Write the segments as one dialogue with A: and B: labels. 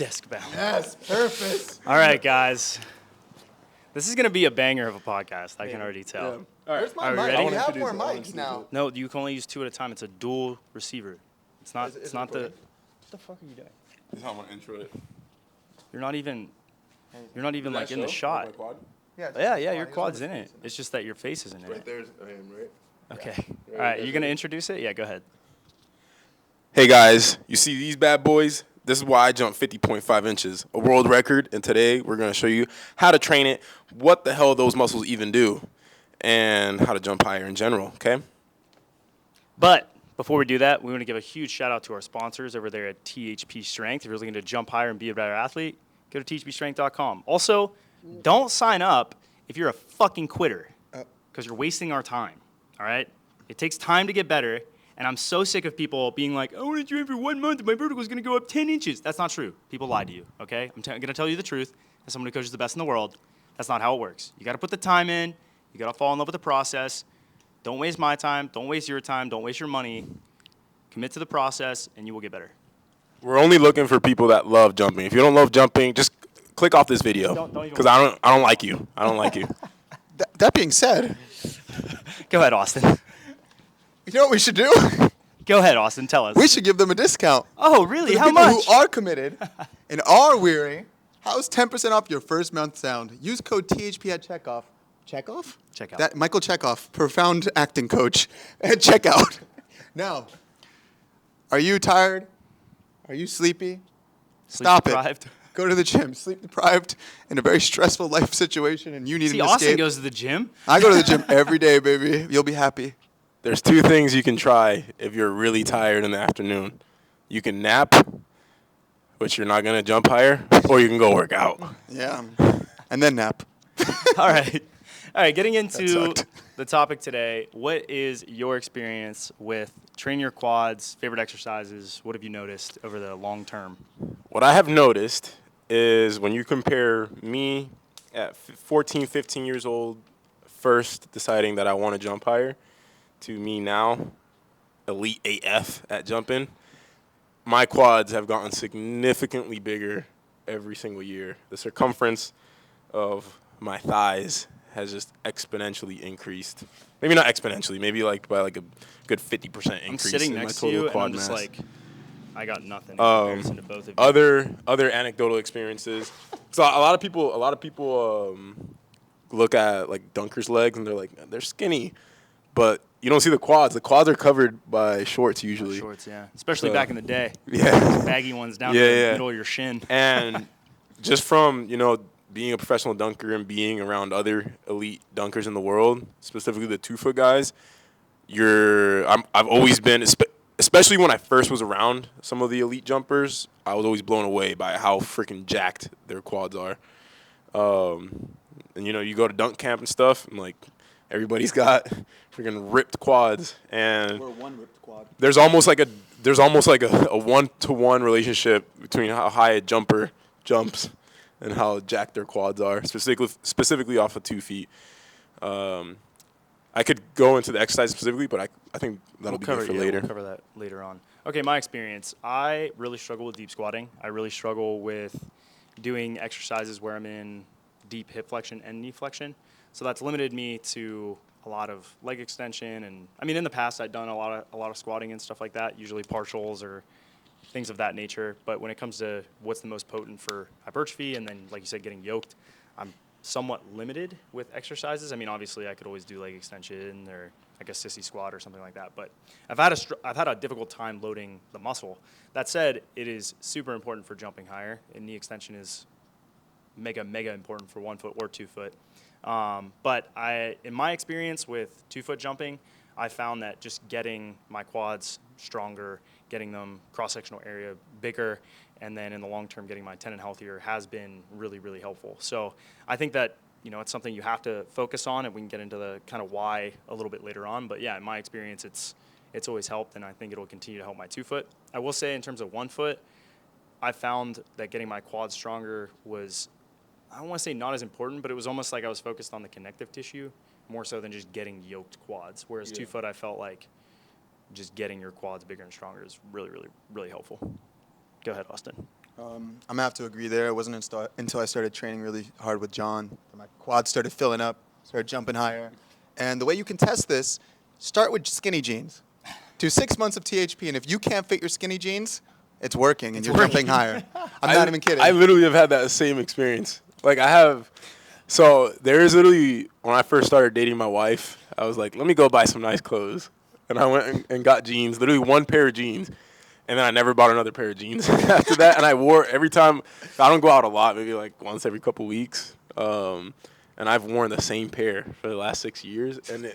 A: Desk bound.
B: Yes, perfect.
A: All right, guys. This is going to be a banger of a podcast. I can already tell.
B: Yeah.
A: All right.
B: Where's my
A: Are we
B: mic?
A: ready?
B: We have
C: introduce
B: more
C: it. I wanna
B: mics
C: introduce
B: now.
C: it.
A: No, you can only use 2 at a time. It's a dual receiver. It's not.
B: Is
A: It's
B: it
A: not the.
B: recording?
A: What the fuck are you doing?
C: This is how I'm gonna intro it.
A: You're not even. You're not even
C: Did
A: like
C: that
A: in the
C: show?
A: shot.
C: My quad?
A: Yeah, your quad's in it. It's just that your face isn't in
C: Right
A: it.
C: there's I am, right?
A: Okay.
C: Yeah,
A: All right.
C: yeah,
A: You gonna
C: sure.
A: introduce it? Yeah. Go ahead.
C: Hey guys, you see these bad boys? This is why I jump 50.5 inches, a world record, and today we're going to show you how to train it, what the hell those muscles even do, and how to jump higher in general, okay?
A: But before we do that, we want to give a huge shout out to our sponsors over there at THPstrength. If you're looking to jump higher and be a better athlete, go to THPstrength.com. Also, don't sign up if you're a fucking quitter because you're wasting our time, all right? It takes time to get better, and I'm so sick of people being like, I want to train for 1 month and my vertical is going to go up 10 inches. That's not true. People lie to you, okay? I'm going to tell you the truth. As someone who coaches the best in the world, that's not how it works. You got to put the time in. You got to fall in love with the process. Don't waste my time. Don't waste your time. Don't waste your money. Commit to the process, and you will get better.
C: We're only looking for people that love jumping. If you don't love jumping, just click off this video
A: Don't even
C: because I don't like you. I don't like you.
B: That being said,
A: Go ahead, Austin.
B: you know what we should do?
A: Go ahead, Austin. Tell us.
B: We should give them a discount.
A: Oh,
B: For
A: really?
B: the
A: How
B: people
A: much?
B: who are committed and are weary, how's 10% off your first month sound? Use code THP at checkoff. Checkoff?
A: Checkout.
B: That Michael Checkoff, profound acting coach at checkout. Now, are you tired? Are you sleepy?
A: Sleep
B: Stop
A: deprived.
B: it. Go to the gym. Sleep deprived in a very stressful life situation, and you need
A: See,
B: an
A: Austin
B: escape.
A: goes to the gym.
B: I go to the gym every day, baby. You'll be happy.
C: There's 2 things you can try if you're really tired in the afternoon. You can nap, which you're not going to jump higher, or you can go work out.
B: Yeah. And then nap.
A: All right. All right, getting into
B: sucked.
A: the topic today, what is your experience with training your quads, favorite exercises? What have you noticed over the long term?
C: What I have noticed is when you compare me at 14, 15 years old, first deciding that I want to jump higher, to me now, elite AF at jumping, my quads have gotten significantly bigger every single year. The circumference of my thighs has just exponentially increased. Maybe not exponentially, maybe like by like a good 50% increase
A: I'm sitting
C: in my
A: next to
C: total
A: you, and
C: quad
A: I'm just
C: mass.
A: like, I got nothing in comparison to both of you.
C: Other anecdotal experiences. So a lot of people look at like dunkers' legs and they're like they're skinny, but you don't see the quads. The quads are covered by shorts usually.
A: Shorts, yeah. Especially
C: So-
A: back in the day.
C: Yeah.
A: Baggy ones down
C: Yeah,
A: to the
C: yeah.
A: middle of your shin.
C: And just from being a professional dunker and being around other elite dunkers in the world, specifically the 2-foot guys, I've always been, especially when I first was around some of the elite jumpers, I was always blown away by how freaking jacked their quads are. And you go to dunk camp and stuff, and like everybody's got freaking ripped quads, and
B: We're one ripped quad.
C: there's almost like a 1-to-1 relationship between how high a jumper jumps and how jacked their quads are, specifically off of 2 feet. I could go into the exercise specifically, but I think that'll be good for later.
A: We'll cover that later on. Okay, my experience. I really struggle with deep squatting. I really struggle with doing exercises where I'm in deep hip flexion and knee flexion. So that's limited me to a lot of leg extension, and I mean in the past I'd done a lot of squatting and stuff like that, usually partials or things of that nature. But when it comes to what's the most potent for hypertrophy and then, like you said, getting yoked, I'm somewhat limited with exercises. I mean, obviously I could always do leg extension or like a sissy squat or something like that. But I've had a difficult time loading the muscle. That said, it is super important for jumping higher, and knee extension is mega important for 1 foot or 2 foot. But in my experience with 2-foot jumping, I found that just getting my quads stronger, getting them cross-sectional area bigger, and then in the long term getting my tendon healthier has been really, really helpful. So I think that it's something you have to focus on, and we can get into the kind of why a little bit later on. But yeah, in my experience, it's always helped, and I think it'll continue to help my 2-foot. I will say in terms of 1 foot, I found that getting my quads stronger was, I don't want to say not as important, but it was almost like I was focused on the connective tissue more so than just getting yoked quads. Whereas 2-foot, I felt like just getting your quads bigger and stronger is really, really, really helpful. Go ahead, Austin.
B: I'm gonna have to agree there. It wasn't until I started training really hard with John that my quads started filling up, started jumping higher. And the way you can test this, start with skinny jeans. Do 6 months of THP, and if you can't fit your skinny jeans, it's working, and you're jumping higher. I'm not even kidding.
C: I literally have had that same experience. Like I have. So there is literally when I first started dating my wife, I was like, let me go buy some nice clothes, and I went and got jeans. Literally one pair of jeans. And then I never bought another pair of jeans after that. And I wore every time. I don't go out a lot, maybe like once every couple weeks. And I've worn the same pair for the last 6 years. And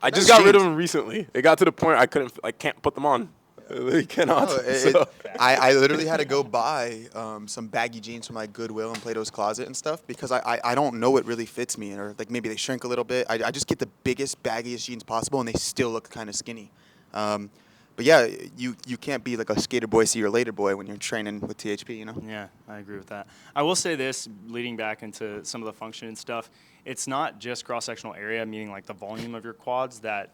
C: I just got rid of them recently. It got to the point I can't put them on. I really cannot.
B: No, I literally had to go buy some baggy jeans from like Goodwill and Plato's Closet and stuff because I don't know what really fits me, or like maybe they shrink a little bit. I just get the biggest, baggiest jeans possible, and they still look kind of skinny. But yeah, you can't be like a skater boy, see your later boy when you're training with THP, you know?
A: Yeah, I agree with that. I will say this, leading back into some of the function and stuff, it's not just cross-sectional area, meaning like the volume of your quads, that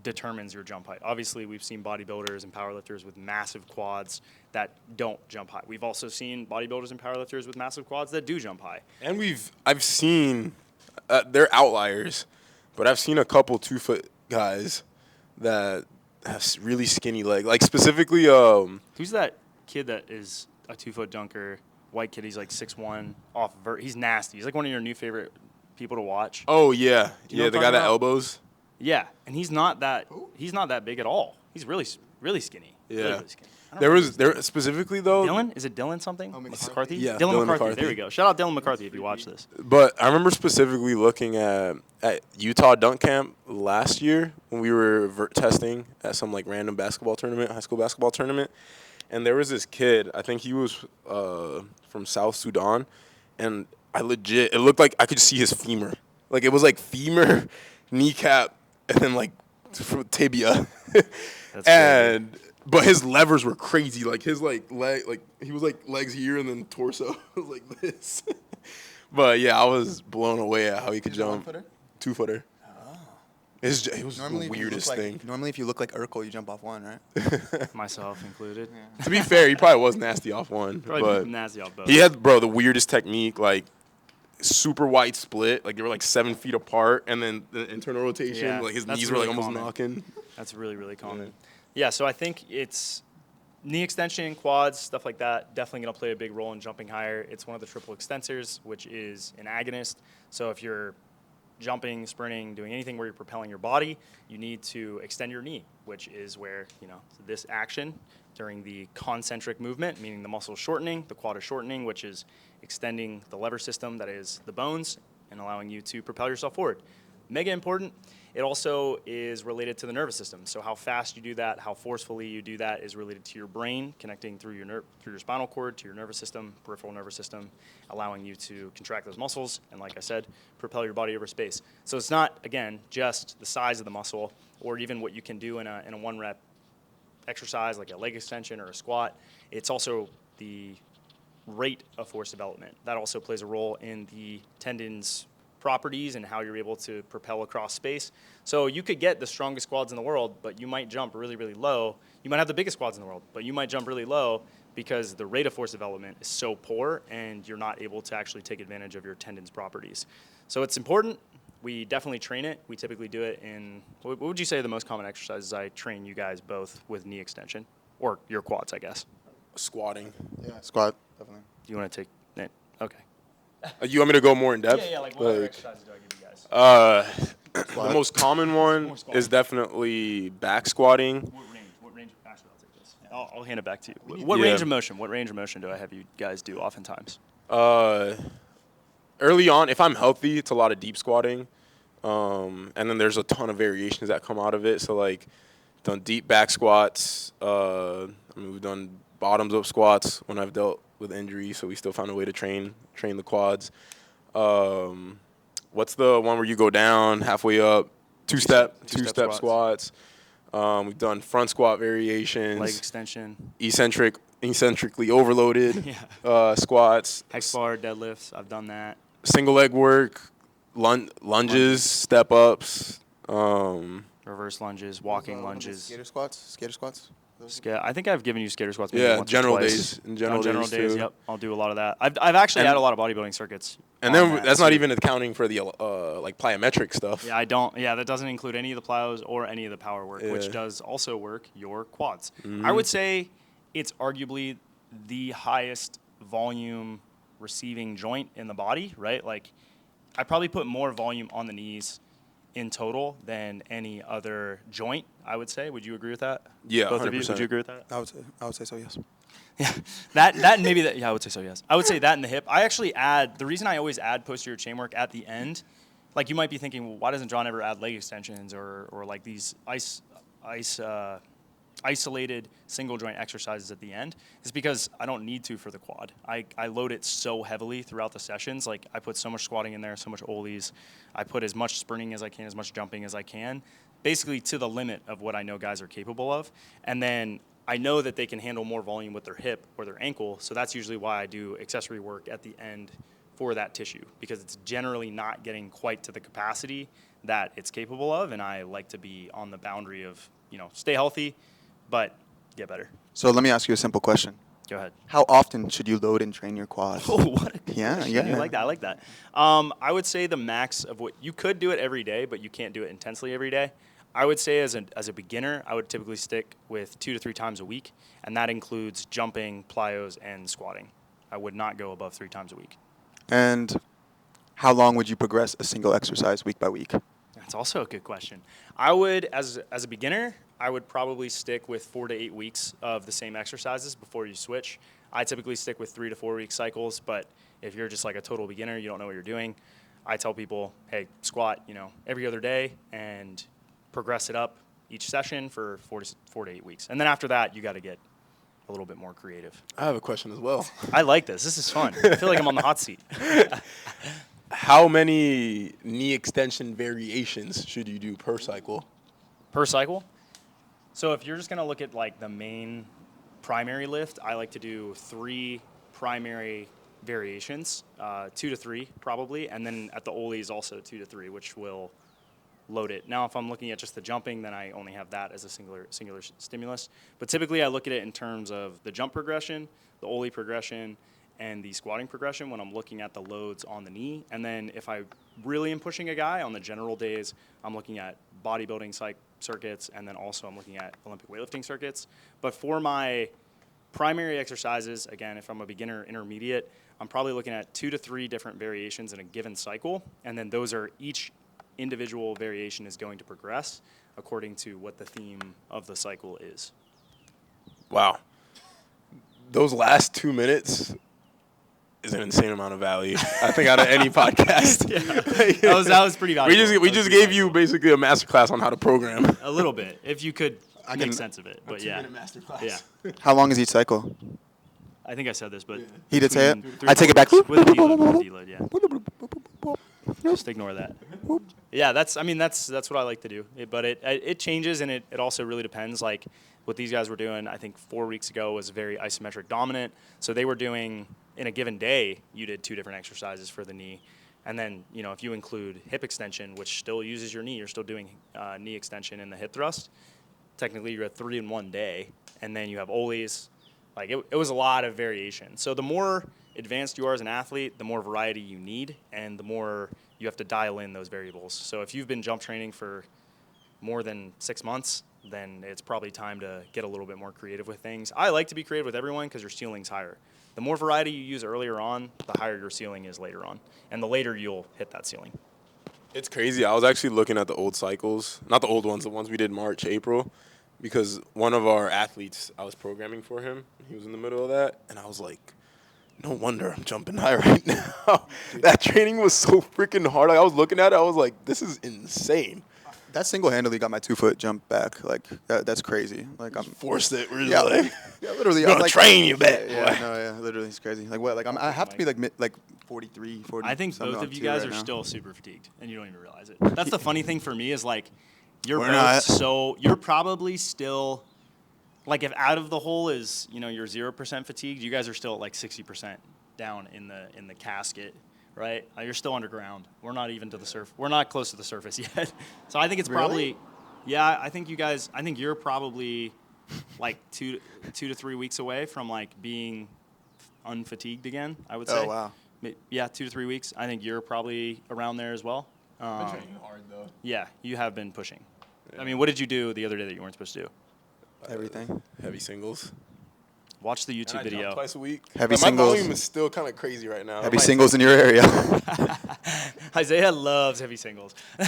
A: determines your jump height. Obviously, we've seen bodybuilders and powerlifters with massive quads that don't jump high. We've also seen bodybuilders and powerlifters with massive quads that do jump high.
C: And I've seen, they're outliers, but I've seen a couple 2-foot guys that has really skinny leg. Like specifically,
A: who's that kid that is a 2-foot dunker? White kid. He's like 6'1", off vert. He's nasty. He's like one of your new favorite people to watch.
C: Oh yeah,
A: You know
C: yeah,
A: what
C: the
A: I'm
C: guy that
A: talking
C: elbows.
A: Yeah, and he's not that big at all. He's really skinny.
C: Yeah.
A: Really skinny.
C: There specifically though.
A: Dylan? Is it Dylan something?
B: Oh,
A: McCarthy?
C: Yeah,
A: Dylan
C: Dylan
A: McCarthy.
C: McCarthy.
A: There we go. Shout out Dylan McCarthy if you watch this.
C: But I remember specifically looking at Utah dunk camp last year when we were vert testing at some like random basketball tournament, high school basketball tournament, and there was this kid. I think he was from South Sudan, and it looked like I could see his femur. Like it was like femur, kneecap, and then like tibia.
A: That's
C: But his levers were crazy. Like his leg, he was like legs here and then torso was like this. But yeah, I was blown away at how he could jump.
B: 1-footer?
C: 2-footer.
B: Oh.
C: It was
B: Normally,
C: the weirdest thing.
B: Normally, if you look like Urkel, you jump off one, right?
A: Myself included.
C: To be fair, he probably was nasty off one.
A: Probably
C: but
A: nasty off both.
C: he had, the weirdest technique, like super wide split. Like they were like 7 feet apart, and then the internal rotation,
A: Yeah,
C: like his
A: that's
C: knees were like
A: really
C: almost
A: common.
C: knocking.
A: That's really, really common. Yeah, so I think it's knee extension, quads, stuff like that, definitely going to play a big role in jumping higher. It's one of the triple extensors, which is an agonist. So if you're jumping, sprinting, doing anything where you're propelling your body, you need to extend your knee, which is where, this action during the concentric movement, meaning the muscle is shortening, the quad is shortening, which is extending the lever system, that is the bones, and allowing you to propel yourself forward. Mega important. It also is related to the nervous system. So how fast you do that, how forcefully you do that is related to your brain, connecting through your spinal cord to your nervous system, peripheral nervous system, allowing you to contract those muscles and, like I said, propel your body over space. So it's not, again, just the size of the muscle or even what you can do in a 1-rep exercise like a leg extension or a squat. It's also the rate of force development. That also plays a role in the tendons' properties and how you're able to propel across space. So you could get the strongest quads in the world, but you might jump really, really low. You might have the biggest quads in the world, but you might jump really low because the rate of force development is so poor and you're not able to actually take advantage of your tendons' properties. So it's important. We definitely train it. We typically do it in, what would you say are the most common exercises I train you guys both with knee extension? Or your quads, I guess.
C: Squatting.
B: Yeah, squat, definitely.
A: Do you want to take it? Okay.
C: You want me to go more in depth?
A: Yeah, like what other exercises do I give you guys?
C: The most common one is definitely back squatting.
A: What range? Actually, I'll take this. I'll hand it back to you. What range of motion? What range of motion do I have you guys do oftentimes?
C: Early on, if I'm healthy, it's a lot of deep squatting, and then there's a ton of variations that come out of it. So like, done deep back squats. We've done bottoms up squats when I've dealt with injury, so we still found a way to train the quads. What's the one where you go down halfway up? Two-step squats. We've done front squat variations.
A: Leg extension.
C: Eccentrically overloaded squats.
A: Hex bar, deadlifts. I've done that.
C: Single leg work, lunges, step ups.
A: Reverse lunges, walking lunges.
B: Skater squats?
A: I think I've given you skater squats maybe
C: Yeah,
A: once or
C: general
A: twice.
C: days. In general days, too.
A: Yep. I'll do a lot of that. I've actually
C: And-
A: had a lot of bodybuilding circuits.
C: And
A: on
C: then that's not
A: too.
C: even accounting for the like plyometric stuff.
A: Yeah, I don't. Yeah, that doesn't include any of the plyos or any of the power work, which
C: Yeah.
A: does also work your quads. I would say it's arguably the highest volume receiving joint in the body, right? Like, I probably put more volume on the knees in total than any other joint, I would say. Would you agree with that?
C: Yeah,
A: Both of you,
C: 100%.
A: would you agree with that?
B: I would say so. Yes.
A: Yeah, that and maybe that. Yeah, I would say so. Yes, I would say that in the hip. I actually add the reason I always add posterior chain work at the end. Like, you might be thinking, well, why doesn't John ever add leg extensions or like these isolated single joint exercises at the end? It's because I don't need to for the quad. I load it so heavily throughout the sessions. Like, I put so much squatting in there, so much ollies. I put as much sprinting as I can, as much jumping as I can, basically to the limit of what I know guys are capable of. And then I know that they can handle more volume with their hip or their ankle, so that's usually why I do accessory work at the end for that tissue, because it's generally not getting quite to the capacity that it's capable of, and I like to be on the boundary of, stay healthy, but get better.
B: So let me ask you a simple question.
A: Go ahead.
B: How often should you load and train your quads?
A: Oh, what a good
B: Yeah,
A: question.
B: yeah.
A: You like that. I like that. I would say the max of what you could do it every day, but you can't do it intensely every day. I would say as a beginner, I would typically stick with 2 to 3 times a week, and that includes jumping, plyos, and squatting. I would not go above 3 times a week.
B: And how long would you progress a single exercise week by week?
A: That's also a good question. I would, as a beginner, I would probably stick with 4 to 8 weeks of the same exercises before you switch. I typically stick with 3 to 4 week cycles, but if you're just like a total beginner, you don't know what you're doing, I tell people, hey, squat, every other day and progress it up each session for 4 to 8 weeks. And then after that, you got to get a little bit more creative.
C: I have a question as well.
A: I like this. This is fun. I feel like I'm on the hot seat.
C: How many knee extension variations should you do per cycle?
A: Per cycle? So if you're just going to look at like the main primary lift, I like to do 3 primary variations, 2 to 3 probably, and then at the ollies also 2 to 3, which will load it. Now, if I'm looking at just the jumping, then I only have that as a singular stimulus. But typically, I look at it in terms of the jump progression, the ollie progression, and the squatting progression when I'm looking at the loads on the knee. And then if I really am pushing a guy on the general days, I'm looking at bodybuilding circuits, and then also I'm looking at Olympic weightlifting circuits. But for my primary exercises, again, if I'm a beginner intermediate, I'm probably looking at 2 to 3 different variations in a given cycle, and then those are each individual variation is going to progress according to what the theme of the cycle is.
C: Wow. Those last 2 minutes is an insane amount of value. I think out of any podcast.
A: Yeah. That was pretty valuable.
C: We just gave you basically a masterclass on how to program.
A: a little bit, if you could make
B: can-
A: sense of it. But yeah,
C: Masterclass.
A: yeah.
B: How long is each cycle?
A: I think I said this, but
B: He did say it?
A: between 3
B: I
A: and
B: take
A: 4
B: it back.
A: weeks with a deload, yeah. Just ignore that. Yeah, that's what I like to do. But it changes, and it also really depends. Like what these guys were doing, I think 4 weeks ago was very isometric dominant. So they were doing, in a given day, you did 2 different exercises for the knee. And then, if you include hip extension, which still uses your knee, you're still doing knee extension in the hip thrust. Technically, you're at 3 in one day. And then you have ollies. Like it was a lot of variation. So the more advanced you are as an athlete, the more variety you need, and the more you have to dial in those variables. So if you've been jump training for more than 6 months, then it's probably time to get a little bit more creative with things. I like to be creative with everyone because your ceiling's higher. The more variety you use earlier on, the higher your ceiling is later on. And the later you'll hit that ceiling.
C: It's crazy. I was actually looking at the old cycles, not the old ones, the ones we did March, April, because one of our athletes, I was programming for him. He was in the middle of that, and I was like, no wonder I'm jumping high right now. That training was so freaking hard. Like, I was looking at it, I was like, this is insane.
B: That single-handedly got my 2-foot jump back. Like that's crazy. Like I'm
C: Forced it, really.
B: yeah, like, yeah, literally.
C: Gonna
B: I'm like,
C: train you back,
B: Yeah,
C: boy.
B: no, yeah, literally, it's crazy. Like what? Like I have to be like 43, 40.
A: I think
B: something
A: both
B: on
A: of you
B: two
A: guys
B: right
A: are
B: now.
A: still super fatigued, and you don't even realize it. That's the funny thing for me is like, you're
B: We're
A: both
B: not.
A: so you're probably still, like if out of the hole is you're 0% fatigued, you guys are still at like 60% down in the casket, right? You're still underground. We're not even to the surface. We're not close to the surface yet. So I think it's
B: Really?
A: probably, yeah. I think you're probably like 2 to 3 weeks away from like being unfatigued again, I would say.
B: Oh, wow.
A: Yeah, 2 to 3 weeks. I think you're probably around there as well.
C: I'm training hard though.
A: Yeah, you have been pushing.
C: Yeah.
A: I mean, what did you do the other day that you weren't supposed to do?
B: Everything.
C: Heavy singles.
A: Watch the YouTube
C: And I
A: video.
C: jump twice a week.
B: Heavy
C: But
B: singles.
C: My volume is still kind of crazy right now.
B: Heavy singles in your area.
A: Isaiah loves heavy singles. All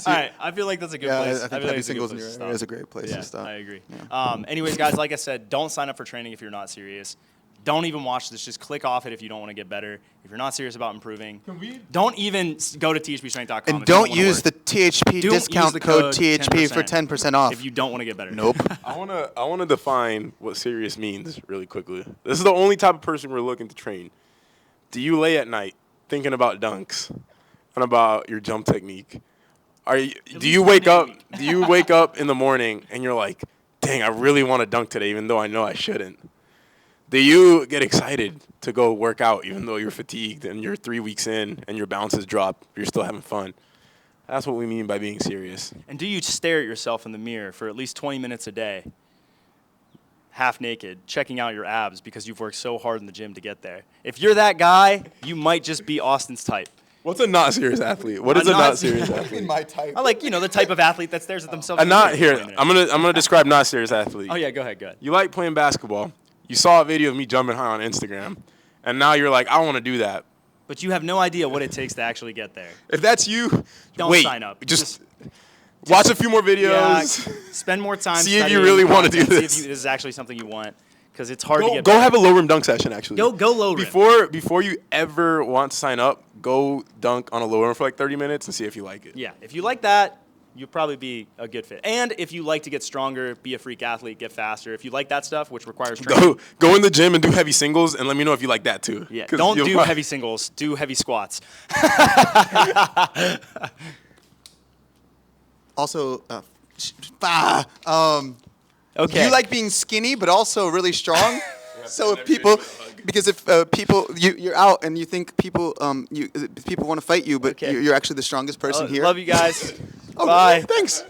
A: right, I feel like that's a good
B: Yeah,
A: place.
B: I think
A: feel like
B: heavy
A: it's a good
B: singles in
A: place
B: your
A: to stop.
B: area is a great place
A: Yeah,
B: to stop.
A: I agree.
B: Yeah.
A: Anyways, guys, like I said, don't sign up for training if you're not serious. Don't even watch this. Just click off it if you don't want to get better. If you're not serious about improving, don't even go to THPstrength.com.
B: And don't use the THP
A: Don't
B: discount
A: use the
B: code
A: code
B: THP for 10% off.
A: if you don't want to get better.
B: Nope.
C: I wanna define what serious means really quickly. This is the only type of person we're looking to train. Do you lay at night thinking about dunks and about your jump technique? Do you wake up in the morning and you're like, dang, I really want to dunk today even though I know I shouldn't? Do you get excited to go work out even though you're fatigued and you're 3 weeks in and your bounces drop, you're still having fun? That's what we mean by being serious.
A: And do you stare at yourself in the mirror for at least 20 minutes a day, half naked, checking out your abs because you've worked so hard in the gym to get there? If you're that guy, you might just be Austin's type.
C: What's a not serious athlete? What is a not serious athlete?
B: My type.
A: I like, the type of athlete that stares at themselves.
C: A
A: in the
C: not
A: mirror for
C: here.
A: 20 minutes.
C: I'm gonna describe not serious athlete.
A: Oh, yeah, go ahead.
C: You like playing basketball. You saw a video of me jumping high on Instagram, and now you're like, I want to do that.
A: But you have no idea what it takes to actually get there.
C: If that's you,
A: Don't
C: wait,
A: sign up.
C: Just watch a few more
A: Yeah,
C: videos.
A: spend more time
C: See if you
A: studying
C: really wanna do
A: content,
C: this.
A: See if this is actually something you want, because it's hard to
C: Go
A: get better.
C: have a low rim dunk session. Actually,
A: Go low rim.
C: Before you ever want to sign up, go dunk on a low rim for like 30 minutes and see if you like it.
A: Yeah, if you like that, you'll probably be a good fit. And if you like to get stronger, be a freak athlete, get faster, if you like that stuff, which requires training,
C: Go in the gym and do heavy singles and let me know if you like that too.
A: yeah,
C: 'Cause
A: don't
C: you'll
A: do
C: probably-
A: heavy singles, do heavy squats.
B: Also,
A: Okay.
B: you like being skinny, but also really strong. So if people, because if people, you're out and you think people want to fight you, but
A: Okay.
B: you're actually the strongest person here.
A: Love you guys.
B: Oh,
A: Bye.
B: Thanks.